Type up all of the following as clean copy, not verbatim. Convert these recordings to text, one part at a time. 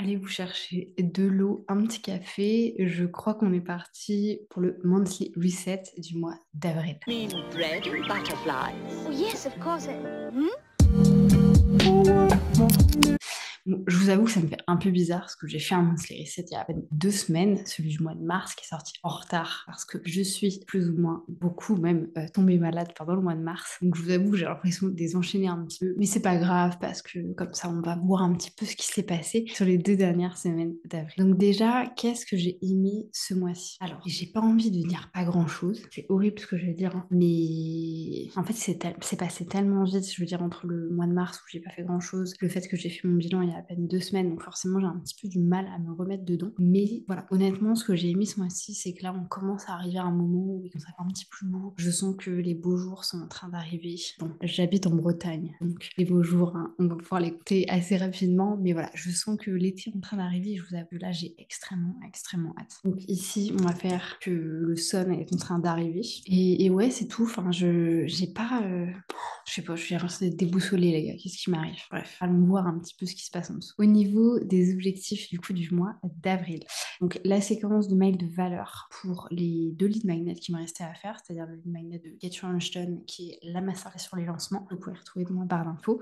allez vous chercher de l'eau, un petit café. Je crois qu'on est parti pour le monthly reset du mois d'avril. Mean bread and butterflies. Oh, yes, of course. Hmm? Bon, je vous avoue que ça me fait un peu bizarre parce que j'ai fait un monthly reset il y a à peine 2 semaines, celui du mois de mars qui est sorti en retard parce que je suis plus ou moins beaucoup même tombée malade pendant le mois de mars. Donc je vous avoue que j'ai l'impression de les enchaîner un petit peu, mais c'est pas grave parce que comme ça on va voir un petit peu ce qui s'est passé sur les 2 dernières semaines d'avril. Donc déjà, qu'est-ce que j'ai aimé ce mois-ci? Alors, j'ai pas envie de dire pas grand-chose, c'est horrible ce que je vais dire, hein, mais en fait c'est passé tellement vite, je veux dire entre le mois de mars où j'ai pas fait grand-chose, le fait que j'ai fait mon bilan il y a à peine 2 semaines, donc forcément j'ai un petit peu du mal à me remettre dedans. Mais voilà, honnêtement, ce que j'ai aimé ce mois-ci, c'est que là, on commence à arriver à un moment où il commence à faire un petit peu beau. Je sens que les beaux jours sont en train d'arriver. Bon, j'habite en Bretagne, donc les beaux jours, hein, on va pouvoir les compter assez rapidement. Mais voilà, je sens que l'été est en train d'arriver et je vous avoue, là, j'ai extrêmement, extrêmement hâte. Donc ici, on va faire que le sun est en train d'arriver. Et ouais, c'est tout. Enfin, j'ai pas... je sais pas, je suis avancée déboussolée, les gars. Qu'est-ce qui m'arrive? Bref, allons voir un petit peu ce qui se passe en dessous. Au niveau des objectifs du coup du mois d'avril. Donc la séquence de mails de valeur pour les 2 lead magnets qui me restaient à faire, c'est-à-dire le lead magnet de Get Your Lunch Done, qui est la masterclass sur les lancements, vous pouvez retrouver dans ma barre d'infos,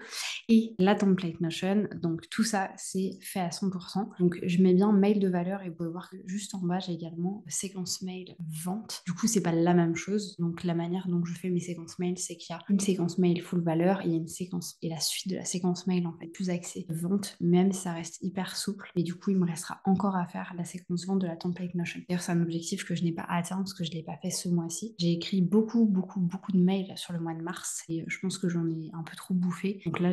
et la template Notion. Donc tout ça, c'est fait à 100%. Donc je mets bien mail de valeur et vous pouvez voir que juste en bas, j'ai également séquence mail vente. Du coup, c'est pas la même chose. Donc la manière dont je fais mes séquences mail, c'est qu'il y a une séquence mail full valeur, il y a une séquence et la suite de la séquence mail en fait plus axée vente, même si ça reste hyper souple. Et du coup, il me restera encore à faire la séquence vente de la template Notion. D'ailleurs, c'est un objectif que je n'ai pas atteint parce que je l'ai pas fait ce mois-ci. J'ai écrit beaucoup, beaucoup, beaucoup de mails sur le mois de mars et je pense que j'en ai un peu trop bouffé. Donc là,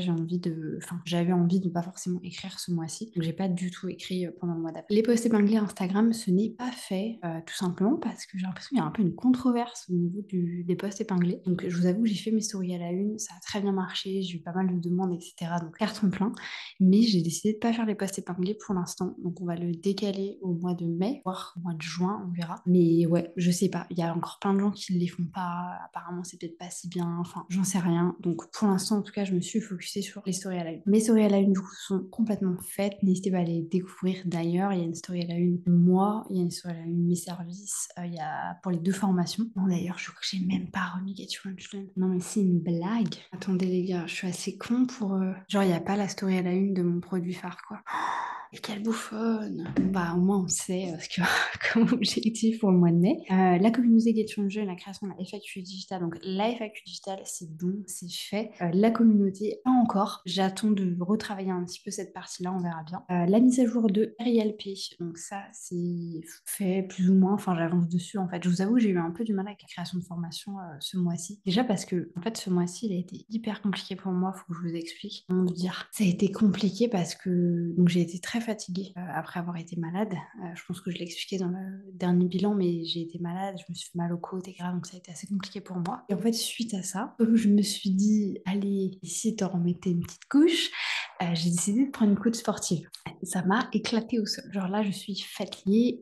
j'avais envie de pas forcément écrire ce mois-ci. Donc j'ai pas du tout écrit pendant le mois d'avril. Les posts épinglés Instagram, ce n'est pas fait tout simplement parce que j'ai l'impression qu'il y a un peu une controverse au niveau des posts épinglés. Donc je vous avoue, j'ai fait mes stories à la une, ça a très bien marché, j'ai eu pas mal de demandes, etc. Donc carton plein. Mais j'ai décidé de pas faire les posts épinglés pour l'instant. Donc on va le décaler au mois de mai, voire au mois de juin, on verra. Mais ouais, je sais pas. Il y a encore plein de gens qui ne les font pas. Apparemment, c'est peut-être pas si bien. Enfin, j'en sais rien. Donc pour l'instant, en tout cas, je me suis focusée sur les stories à la une. Mes stories à la une, du coup, sont complètement faites. N'hésitez pas à les découvrir d'ailleurs. Il y a une story à la une de moi, il y a une story à la une de mes services. Il y a pour les 2 formations. Non, d'ailleurs, je crois que j'ai même pas remis Get Your Lunch Done. Non, mais c'est une blague. Attendez, les gars, je suis assez con pour. Genre, il n'y a pas la story à la une de mon produit phare, quoi. Et quelle bouffonne! Bah, au moins, on sait ce qu'il y aura comme objectif pour le mois de mai. La communauté Get Your Jeu et la création de la FAQ digitale. Donc, la FAQ digitale, c'est bon, c'est fait. La communauté, pas encore. J'attends de retravailler un petit peu cette partie-là, on verra bien. La mise à jour de RILP. Donc, ça, c'est fait plus ou moins. Enfin, j'avance dessus, en fait. Je vous avoue, j'ai eu un peu du mal avec la création de formation ce mois-ci. Déjà parce que, en fait, ce mois-ci, il a été hyper compliqué pour moi. Faut que je vous explique. Comment vous dire? Ça a été compliqué parce que donc j'ai été très fatiguée après avoir été malade. Je pense que je l'ai expliqué dans le dernier bilan, mais j'ai été malade, je me suis fait mal aux côtes, etc. Donc ça a été assez compliqué pour moi. Et en fait, suite à ça, comme je me suis dit, allez, ici, t'en remettais une petite couche, j'ai décidé de prendre une coach sportive. Ça m'a éclaté au sol. Genre là, je suis fatiguée,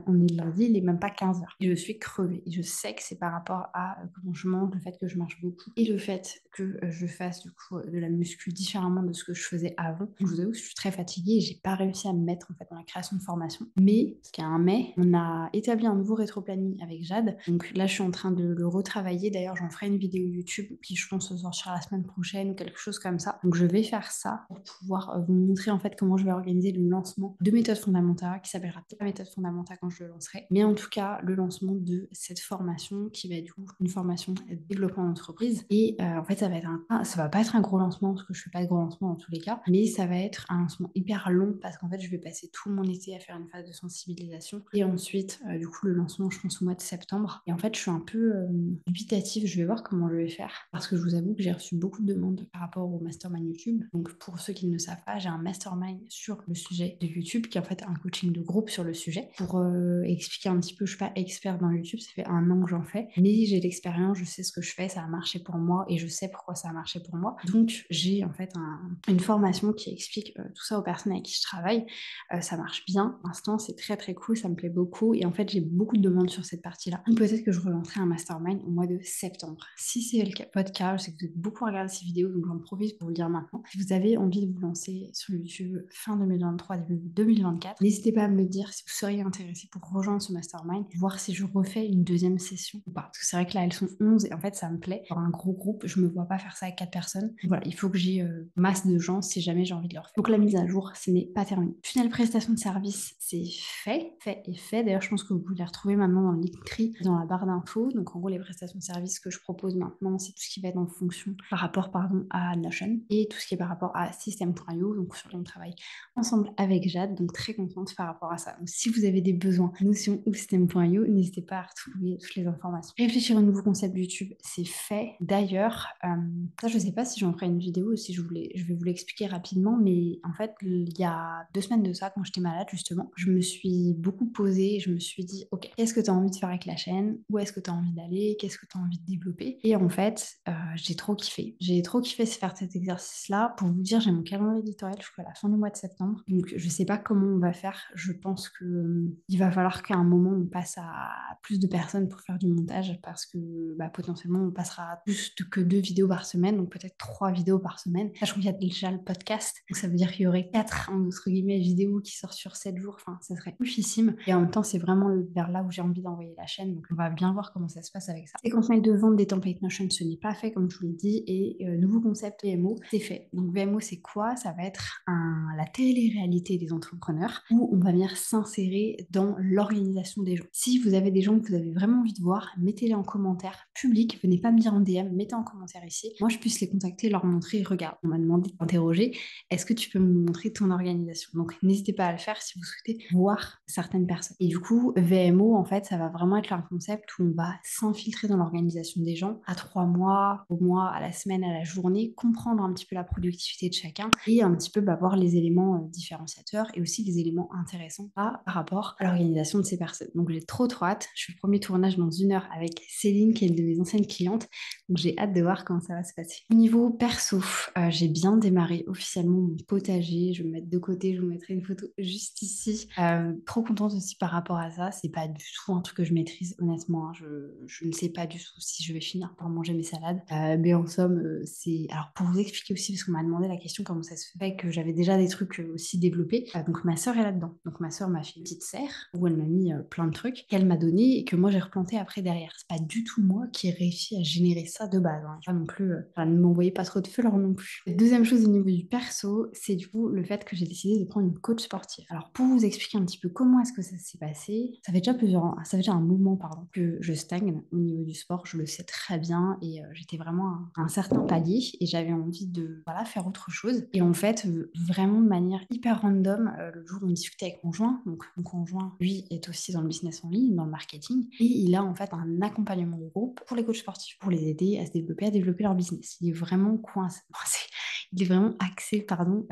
on est lundi, il est même pas 15 heures. Et je suis crevée. Et je sais que c'est par rapport à comment je mange, le fait que je marche beaucoup et le fait que je fasse du coup de la muscu différemment de ce que je faisais avant. Je vous avoue que je suis très fatiguée et j'ai pas réussi à me mettre en fait dans la création de formation. Mais, ce qu'il y a un mais, on a établi un nouveau rétro-planning avec Jade. Donc là, je suis en train de le retravailler. D'ailleurs, j'en ferai une vidéo YouTube qui, je pense, sortira la semaine prochaine ou quelque chose comme ça. Donc je vais faire ça pour pouvoir vous montrer en fait comment je vais organiser le lancement de méthode fondamentale qui s'appellera pas méthode fondamentale quand je le lancerai, mais en tout cas le lancement de cette formation qui va être du coup une formation de développement d'entreprise. Et en fait, ça va pas être un gros lancement parce que je fais pas de gros lancement dans tous les cas, mais ça va être un lancement hyper long parce qu'en fait, je vais passer tout mon été à faire une phase de sensibilisation et ensuite, du coup, le lancement, je pense au mois de septembre. Et en fait, je suis un peu dubitative. Je vais voir comment je vais faire parce que je vous avoue que j'ai reçu beaucoup de demandes par rapport au mastermind YouTube. Donc, pour ceux qui ne le savent pas, j'ai un mastermind sur le sujet de YouTube qui est en fait un coaching de groupe sur le sujet pour expliquer un petit peu. Je suis pas experte dans YouTube, ça fait 1 an que j'en fais, mais j'ai l'expérience, je sais ce que je fais, ça a marché pour moi et je sais pourquoi ça a marché pour moi. Donc, j'ai en fait une formation qui explique tout ça aux personnes avec qui je travaille. Ça marche bien. Pour l'instant, c'est très très cool, ça me plaît beaucoup et en fait, j'ai beaucoup de demandes sur cette partie-là. Donc, peut-être que je relancerai un mastermind au mois de septembre. Si c'est votre cas, je sais que vous êtes beaucoup à regarder ces vidéos, donc j'en profite pour vous le dire maintenant. Si vous avez avez envie de vous lancer sur YouTube fin 2023, début 2024, n'hésitez pas à me dire si vous seriez intéressé pour rejoindre ce mastermind, voir si je refais une deuxième session ou pas. Parce que c'est vrai que là, elles sont 11 et en fait, ça me plaît. Pour un gros groupe, je me vois pas faire ça avec 4 personnes. Donc voilà, il faut que j'ai masse de gens si jamais j'ai envie de le refaire. Donc la mise à jour, ce n'est pas terminé. Tunnel prestation de service, c'est fait et fait. D'ailleurs, je pense que vous pouvez les retrouver maintenant dans le Linktree, dans la barre d'infos. Donc en gros, les prestations de service que je propose maintenant, c'est tout ce qui va être en fonction par rapport à Notion et tout ce qui est par rapport à System.io, donc sur lequel on travaille ensemble avec Jade, donc très contente par rapport à ça. Donc si vous avez des besoins Notion ou System.io, n'hésitez pas à retrouver toutes les informations. Réfléchir au nouveau concept YouTube, c'est fait. D'ailleurs, ça je sais pas si j'en ferai une vidéo ou si je vais vous l'expliquer rapidement, mais en fait il y a 2 semaines de ça, quand j'étais malade justement, je me suis beaucoup posée, je me suis dit ok, qu'est-ce que tu as envie de faire avec la chaîne, où est-ce que tu as envie d'aller, qu'est-ce que tu as envie de développer, et en fait j'ai trop kiffé faire cet exercice-là. Pour vous dire, j'ai mon calendrier éditorial jusqu'à la fin du mois de septembre, donc je sais pas comment on va faire. Je pense que il va falloir qu'à un moment on passe à plus de personnes pour faire du montage, parce que potentiellement on passera plus que 2 vidéos par semaine, donc peut-être 3 vidéos par semaine, sachant qu'il y a déjà le podcast, donc ça veut dire qu'il y aurait 4 entre guillemets vidéos qui sortent sur 7 jours, enfin ça serait oufissime, et en même temps c'est vraiment vers là où j'ai envie d'envoyer la chaîne, donc on va bien voir comment ça se passe avec ça. Les conseils de vente des templates Notion, ce n'est pas fait comme je vous l'ai dit, et nouveau concept VMO, c'est fait. Donc VMO c'est quoi? Ça va être la télé-réalité des entrepreneurs, où on va venir s'insérer dans l'organisation des gens. Si vous avez des gens que vous avez vraiment envie de voir, mettez-les en commentaire public, venez pas me dire en DM, mettez en commentaire ici, moi je puisse les contacter, leur montrer, regarde, on m'a demandé d'interroger, est-ce que tu peux me montrer ton organisation? Donc n'hésitez pas à le faire si vous souhaitez voir certaines personnes. Et du coup, VMO, en fait, ça va vraiment être un concept où on va s'infiltrer dans l'organisation des gens à 3 mois, au mois, à la semaine, à la journée, comprendre un petit peu la productivité de chacun et un petit peu voir les éléments différenciateurs et aussi les éléments intéressants par rapport à l'organisation de ces personnes. Donc j'ai trop hâte. Je fais le premier tournage dans 1 heure avec Céline, qui est une de mes anciennes clientes. Donc j'ai hâte de voir comment ça va se passer. Au niveau perso, j'ai bien démarré officiellement mon potager. Je vais me mettre de côté, je vous mettrai une photo juste ici. Trop contente aussi par rapport à ça. C'est pas du tout un truc que je maîtrise, honnêtement. Hein. Je ne sais pas du tout si je vais finir par manger mes salades. Mais en somme, c'est... Alors pour vous expliquer aussi, parce qu'on m'a demandé la question comment ça se fait que j'avais déjà des trucs aussi développés. Donc ma sœur est là-dedans. Donc ma sœur m'a fait une petite serre où elle m'a mis plein de trucs qu'elle m'a donné et que moi j'ai replanté après derrière. C'est pas du tout moi qui ai réussi à générer ça de base. Hein. Pas non plus, ne m'envoyez pas trop de fleurs non plus. La deuxième chose au niveau du perso, c'est du coup le fait que j'ai décidé de prendre une coach sportive. Alors pour vous expliquer un petit peu comment est-ce que ça s'est passé, ça fait déjà un moment que je stagne au niveau du sport, je le sais très bien, et j'étais vraiment à un certain palier et j'avais envie de faire autre chose. Et en fait, vraiment de manière hyper random, le jour où on discutait avec mon conjoint, donc mon conjoint, lui, est aussi dans le business en ligne, dans le marketing, et il a en fait un accompagnement de groupe pour les coachs sportifs, pour les aider à se développer, à développer leur business. Il est vraiment coincé. Il est vraiment axé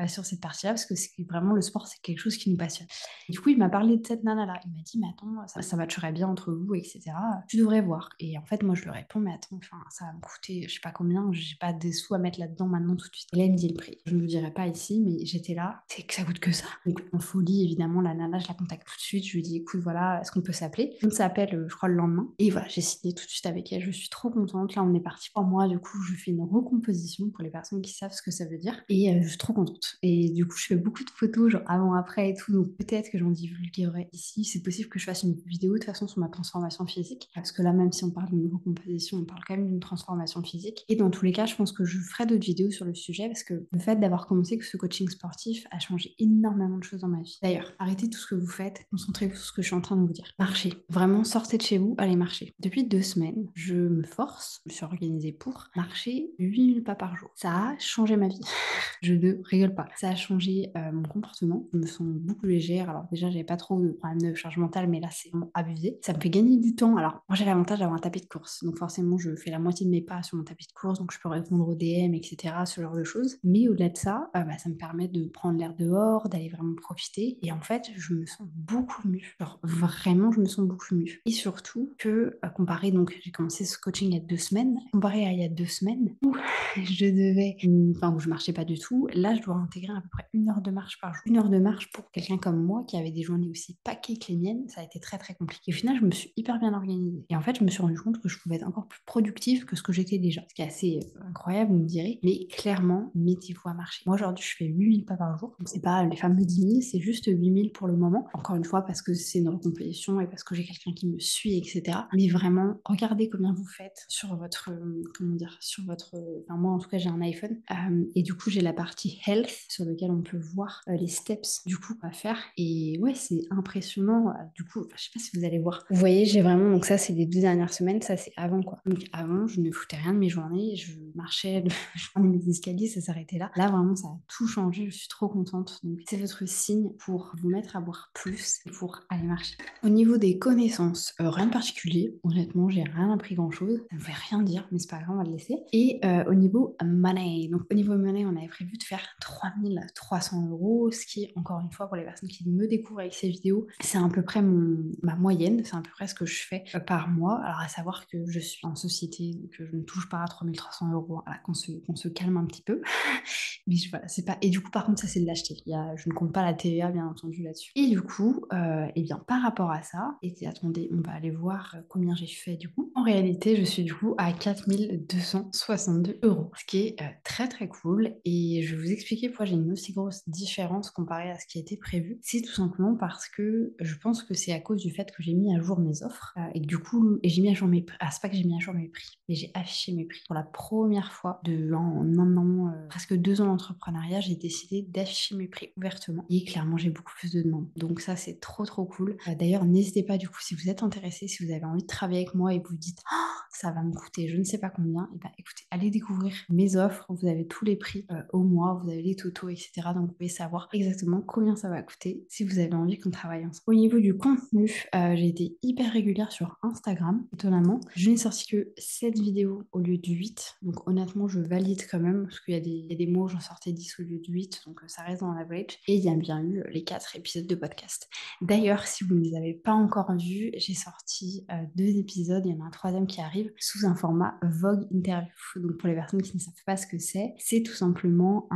sur cette partie-là, parce que c'est vraiment le sport, c'est quelque chose qui nous passionne. Et du coup, il m'a parlé de cette nana-là. Il m'a dit, mais attends, ça matcherait bien entre vous, etc. Tu devrais voir. Et en fait, moi, je lui réponds, mais attends, ça va me coûter, je sais pas combien, j'ai pas des sous à mettre là-dedans maintenant tout de suite. Et là, il me dit le prix. Je ne le dirai pas ici, mais j'étais là, c'est que ça coûte que ça. Donc, en folie, évidemment, la nana, je la contacte tout de suite. Je lui dis, écoute, voilà, est-ce qu'on peut s'appeler? On s'appelle, je crois, le lendemain. Et voilà, j'ai signé tout de suite avec elle. Je suis trop contente. Là, on est parti pour moi. Du coup, je fais une recomposition pour les personnes qui savent ce que ça veut dire. Et je suis trop contente. Et du coup, je fais beaucoup de photos, genre avant-après et tout. Donc, peut-être que j'en divulguerai ici. C'est possible que je fasse une vidéo de toute façon sur ma transformation physique. Parce que là, même si on parle d'une recomposition, on parle quand même d'une transformation physique. Et dans tous les cas, je pense que je ferai d'autres vidéos sur le sujet, parce que le fait d'avoir commencé ce coaching sportif a changé énormément de choses dans ma vie. D'ailleurs, arrêtez tout ce que vous faites, concentrez-vous sur ce que je suis en train de vous dire. Marchez. Vraiment, sortez de chez vous, allez marcher. Depuis 2 semaines, je me suis organisée pour marcher 8000 pas par jour. Ça a changé ma vie. Je ne rigole pas. Ça a changé mon comportement. Je me sens beaucoup plus légère. Alors déjà, j'avais pas trop de problèmes de charge mentale, mais là, c'est vraiment abusé. Ça me fait gagner du temps. Alors, moi, j'ai l'avantage d'avoir un tapis de course. Donc forcément, je fais la moitié de mes pas sur mon tapis de course. Donc, je peux répondre aux DM, etc., ce genre de choses. Mais au-delà de ça, ça me permet de prendre l'air dehors, d'aller vraiment profiter. Et en fait, je me sens beaucoup mieux. Genre, vraiment, je me sens beaucoup mieux. Et surtout que, comparé, donc, j'ai commencé ce coaching il y a 2 semaines. Comparé à il y a 2 semaines, où où je marchais pas du tout. Là, je dois intégrer à peu près 1 heure de marche par jour. 1 heure de marche pour quelqu'un comme moi qui avait des journées aussi paquées que les miennes, ça a été très très compliqué. Au final, je me suis hyper bien organisée. Et en fait, je me suis rendu compte que je pouvais être encore plus productive que ce que j'étais déjà. Ce qui est assez incroyable, vous me direz. Mais clairement, mes mettez-vous à marcher. Moi, aujourd'hui, je fais 8000 pas par jour. Donc, c'est pas les fameux 10 000, c'est juste 8000 pour le moment. Encore une fois, parce que c'est une compétition et parce que j'ai quelqu'un qui me suit, etc. Mais vraiment, regardez combien vous faites sur votre, comment dire, sur votre, enfin, moi, en tout cas, j'ai un iPhone. Et du coup, j'ai la partie health sur laquelle on peut voir les steps, du coup, à faire. Et ouais, c'est impressionnant. Du coup, je sais pas si vous allez voir. Vous voyez, j'ai vraiment, donc ça, c'est les 2 dernières semaines, ça, c'est avant, quoi. Donc, avant, je ne foutais rien de mes journées, je marchais, je prenais mes escaliers, ça s'arrêtait là. Là, vraiment, ça a tout changé, je suis trop contente. Donc, c'est votre signe pour vous mettre à boire plus et pour aller marcher. Au niveau des connaissances, rien de particulier. Honnêtement, j'ai rien appris grand-chose. Ça ne veut rien dire, mais c'est pas grave, on va le laisser. Et au niveau money, donc au niveau money, on avait prévu de faire 3300 €, ce qui, encore une fois, pour les personnes qui me découvrent avec ces vidéos, c'est à peu près ma moyenne, c'est à peu près ce que je fais par mois. Alors, à savoir que je suis en société, donc je ne touche pas à 3300 €. Voilà, qu'on se calme un petit peu. Mais voilà, c'est pas. Et du coup, par contre, ça, c'est de l'acheter. Je ne compte pas la TVA, bien entendu, là-dessus. Et du coup, eh bien, par rapport à ça, et attendez, on va aller voir combien j'ai fait du coup. En réalité, je suis du coup à 4262 €, ce qui est très très cool. Et je vais vous expliquer pourquoi j'ai une aussi grosse différence comparée à ce qui a été prévu. C'est tout simplement parce que je pense que c'est à cause du fait que j'ai mis à jour mes offres et que du coup, et j'ai mis à jour mes prix. Ah, c'est pas que j'ai mis à jour mes prix, mais j'ai affiché mes prix pour la première fois en un an, presque 2 ans d'entrepreneuriat. J'ai décidé d'afficher mes prix ouvertement et clairement, j'ai beaucoup plus de demandes. Donc ça, c'est trop trop cool. D'ailleurs, n'hésitez pas du coup si vous êtes intéressé, si vous avez envie de travailler avec moi et que vous dites ça va me coûter je ne sais pas combien, et ben écoutez, allez découvrir mes offres. Vous avez tous les prix au mois, vous avez les totaux, etc. Donc vous pouvez savoir exactement combien ça va coûter si vous avez envie qu'on travaille ensemble. Au niveau du contenu, j'ai été hyper régulière sur Instagram, étonnamment. Je n'ai sorti que 7 vidéos au lieu de 8. Donc honnêtement, je valide quand même, parce qu'il y a des mois où j'en sortais 10 au lieu de 8, donc ça reste dans l'average. Et il y a bien eu les 4 épisodes de podcast. D'ailleurs, si vous ne les avez pas encore vus, j'ai sorti 2 épisodes, il y en a un troisième qui arrive, sous un format Vogue Interview. Donc pour les personnes qui ne savent pas ce que c'est tout simplement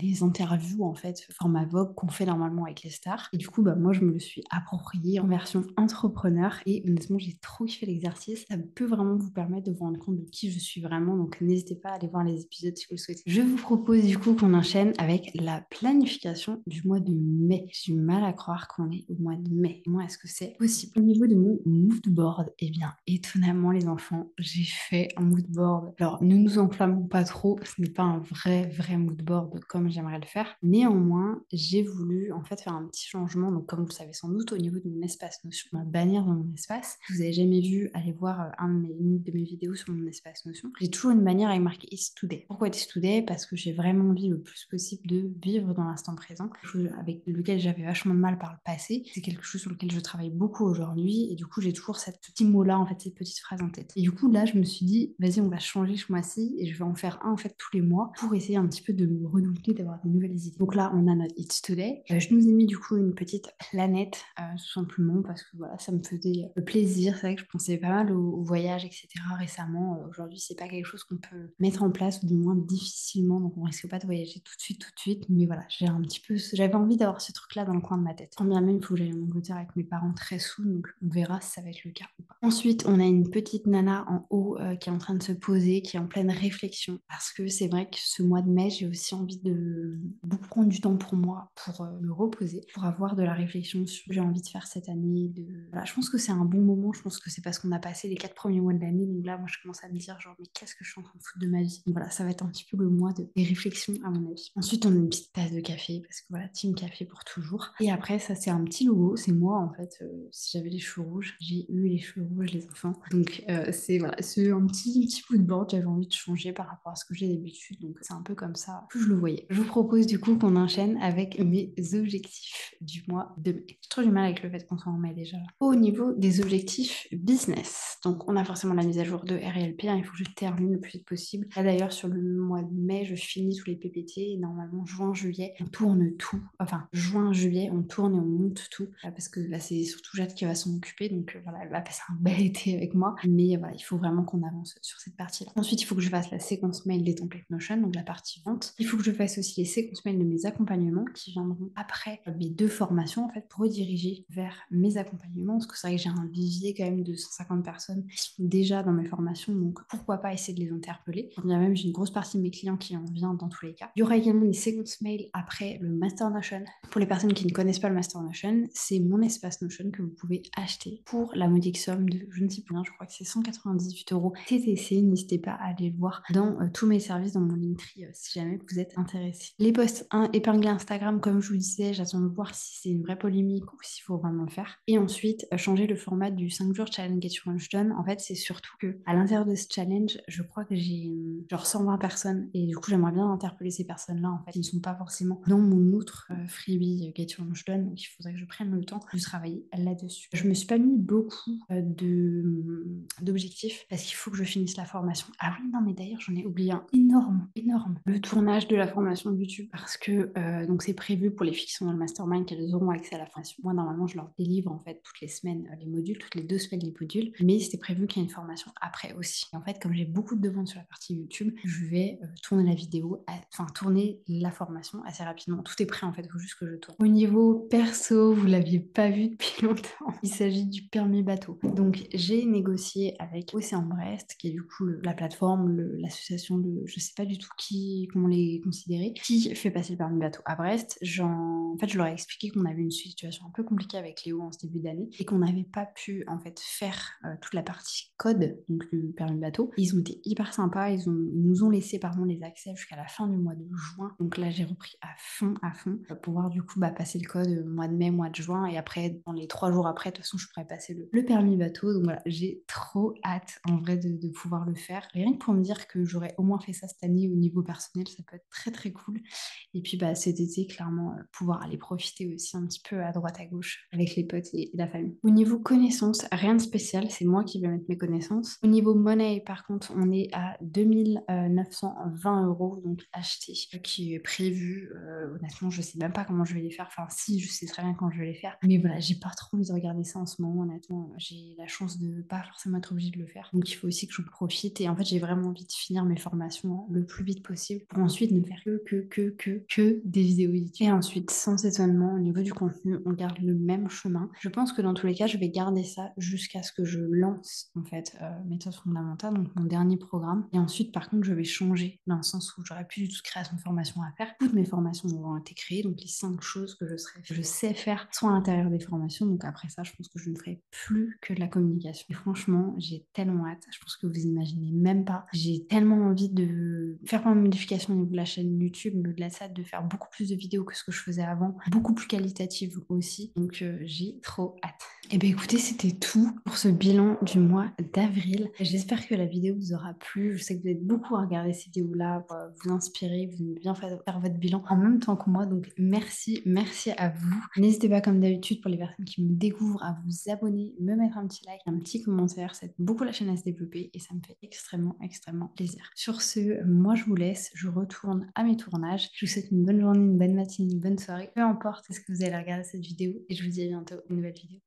des interviews en fait, format Vogue qu'on fait normalement avec les stars. Et du coup, moi je me le suis approprié en version entrepreneur et honnêtement, j'ai trop kiffé l'exercice. Ça peut vraiment vous permettre de vous rendre compte de qui je suis vraiment. Donc n'hésitez pas à aller voir les épisodes si vous le souhaitez. Je vous propose du coup qu'on enchaîne avec la planification du mois de mai. J'ai du mal à croire qu'on est au mois de mai. Comment est-ce que c'est possible? Au niveau de mon mood board, eh bien, étonnamment les enfants, j'ai fait un mood board. Alors, ne nous enflammons pas trop, ce n'est pas un vrai mood board comme j'aimerais le faire. Néanmoins, j'ai voulu en fait faire un petit changement. Donc, comme vous le savez sans doute, au niveau de mon espace Notion, ma bannière dans mon espace, si vous avez jamais vu, allez voir une de mes vidéos sur mon espace Notion. J'ai toujours une bannière avec marqué It's Today. Pourquoi It's Today? Parce que j'ai vraiment envie le plus possible de vivre dans l'instant présent, quelque chose avec lequel j'avais vachement de mal par le passé. C'est quelque chose sur lequel je travaille beaucoup aujourd'hui et du coup j'ai toujours cette petit mot-là, en fait, cette petite phrase en tête. Et du coup là je me suis dit, vas-y, on va changer ce mois-ci et je vais en faire un en fait tous les mois pour essayer un petit peu de me renouveler, d'avoir des nouvelles idées. Donc là on a notre It's Today. Je nous ai mis du coup une petite planète tout simplement parce que voilà, ça me faisait plaisir. C'est vrai que je pensais pas mal au voyage, etc. récemment. Aujourd'hui c'est pas quelque chose qu'on peut mettre en place, ou du moins difficilement, donc on risque pas de voyager tout de suite, mais voilà, j'avais envie d'avoir ce truc là dans le coin de ma tête. Quand bien même il faut que j'aille en Angleterre avec mes parents très sous, donc on verra si ça va être le cas ou pas. Ensuite on a une petite nana en haut qui est en train de se poser, qui est en pleine réflexion, parce que c'est vrai que ce mois de mai j'ai aussi envie de beaucoup prendre du temps pour moi, pour me reposer, pour avoir de la réflexion sur ce que j'ai envie de faire cette année. Voilà, je pense que c'est un bon moment, je pense que c'est parce qu'on a passé les 4 premiers mois de l'année, donc là moi je commence à me dire genre mais qu'est-ce que je suis en train de foutre de ma vie. Donc voilà, ça va être un petit peu le mois des réflexions à mon avis. Ensuite on a une petite tasse de café, parce que voilà, team café pour toujours. Et après ça c'est un petit logo, c'est moi en fait, si j'avais les cheveux rouges, j'ai eu les cheveux rouges les enfants. Donc c'est voilà, c'est un petit bout de board, j'avais envie de changer par rapport à ce que j'ai d'habitude, donc c'est un peu comme ça que je le voyais. Je vous propose du coup qu'on enchaîne avec mes objectifs du mois de mai. J'ai trop du mal avec le fait qu'on soit en mai déjà. Au niveau des objectifs business, donc on a forcément la mise à jour de RLP, il faut que je termine le plus vite possible. Là d'ailleurs sur le mois de mai, je finis tous les PPT et normalement juin, juillet, on tourne tout. Enfin juin, juillet, on tourne et on monte tout parce que c'est surtout Jade qui va s'en occuper, donc voilà, elle va passer un bel été avec moi. Mais voilà, il faut vraiment qu'on avance sur cette partie-là. Ensuite, il faut que je fasse la séquence mail des templates Notion, donc la partie vente. Il faut que je fasse aussi les séquences mail de mes accompagnements qui viendront après mes 2 formations en fait pour rediriger vers mes accompagnements, parce que c'est vrai que j'ai un vivier quand même de 150 personnes qui sont déjà dans mes formations, donc pourquoi pas essayer de les interpeller. Quand bien même j'ai une grosse partie de mes clients clients qui en vient dans tous les cas. Il y aura également des séquences mail après le Master Notion. Pour les personnes qui ne connaissent pas le Master Notion, c'est mon espace Notion que vous pouvez acheter pour la modique somme de, je ne sais plus rien, je crois que c'est 198 € TTC. N'hésitez pas à aller le voir dans tous mes services, dans mon Linktree, si jamais vous êtes intéressé. Les posts épinglés Instagram, comme je vous disais, j'attends de voir si c'est une vraie polémique ou s'il faut vraiment le faire. Et ensuite, changer le format du 5 jours challenge Get Your Lunch Done. En fait, c'est surtout que à l'intérieur de ce challenge, je crois que j'ai genre 120 personnes et du coup, j'aimerais bien interpeller ces personnes-là. En fait, ils ne sont pas forcément dans mon autre freebie Get Your Lunch Done, donc il faudrait que je prenne le temps de travailler là-dessus. Je me suis pas mis beaucoup d'objectifs parce qu'il faut que je finisse la formation. Ah oui, non, mais d'ailleurs, j'en ai oublié un énorme, le tournage de la formation YouTube parce que donc c'est prévu pour les filles qui sont dans le mastermind qu'elles auront accès à la formation. Moi, normalement, je leur délivre en fait toutes les semaines les modules, toutes les 2 semaines les modules, mais c'était prévu qu'il y ait une formation après aussi. Et en fait, comme j'ai beaucoup de demandes sur la partie YouTube, je vais tourner la vidéo, enfin tourner la formation assez rapidement. Tout est prêt en fait, il faut juste que je tourne. Au niveau perso, vous l'aviez pas vu depuis longtemps, il s'agit du permis bateau. Donc j'ai négocié avec Océan Brest, qui est du coup la plateforme, l'association de, je sais pas du tout comment les considérer, qui fait passer le permis bateau à Brest. En fait, je leur ai expliqué qu'on avait une situation un peu compliquée avec Léo en ce début d'année et qu'on n'avait pas pu en fait faire toute la partie code, donc du permis bateau. Ils ont été hyper sympas, ils nous ont laissé pardon les accès jusqu'à la fin du mois de juin. Donc là, j'ai repris à fond pour pouvoir du coup passer le code mois de mai, mois de juin, et après dans les 3 jours après, de toute façon, je pourrais passer le permis bateau. Donc voilà, j'ai trop hâte en vrai de pouvoir le faire. Rien que pour me dire que j'aurais au moins fait ça cette année au niveau personnel, ça peut être très très cool. Et puis cet été, clairement, pouvoir aller profiter aussi un petit peu à droite à gauche avec les potes et la famille. Au niveau connaissances, rien de spécial, c'est moi qui vais mettre mes connaissances. Au niveau monnaie, par contre, on est à 2920 € donc acheté, qui est prévu. Honnêtement, je sais même pas comment je vais les faire. Enfin, si, je sais très bien quand je vais les faire. Mais voilà, j'ai pas trop envie de regarder ça en ce moment, honnêtement. J'ai la chance de pas forcément être obligée de le faire. Donc il faut aussi que je profite. Et en fait, j'ai vraiment envie de finir mes formations le plus vite possible pour ensuite ne faire que des vidéos YouTube. Et ensuite, sans étonnement, au niveau du contenu, on garde le même chemin. Je pense que dans tous les cas, je vais garder ça jusqu'à ce que je lance, en fait, méthode fondamentale, donc mon dernier programme. Et ensuite, par contre, je vais changer dans le sens où j'aurai plus du tout de création de formation à faire. Toutes mes formations vont été créées, donc les 5 choses que je sais faire sont à l'intérieur des formations. Donc après ça, je pense que je ne ferai plus que de la communication. Et franchement, j'ai tellement hâte. Je pense que vous imaginez même pas. J'ai tellement envie de faire plein de modifications au niveau de la chaîne YouTube, mais au-delà de ça, de faire beaucoup plus de vidéos que ce que je faisais avant, beaucoup plus qualitatives aussi. Donc j'ai trop hâte. Et bien écoutez, c'était tout pour ce bilan du mois d'avril. J'espère que la vidéo vous aura plu. Je sais que vous êtes beaucoup à regarder ces vidéos-là pour vous inspirer, vous aimez bien faire votre bilan en même temps que moi. Donc merci à vous. N'hésitez pas comme d'habitude pour les personnes qui me découvrent à vous abonner, me mettre un petit like, un petit commentaire. Ça aide beaucoup la chaîne à se développer et ça me fait extrêmement plaisir. Sur ce, moi je vous laisse. Je retourne à mes tournages. Je vous souhaite une bonne journée, une bonne matinée, une bonne soirée. Peu importe ce que vous allez regarder cette vidéo et je vous dis à bientôt pour une nouvelle vidéo.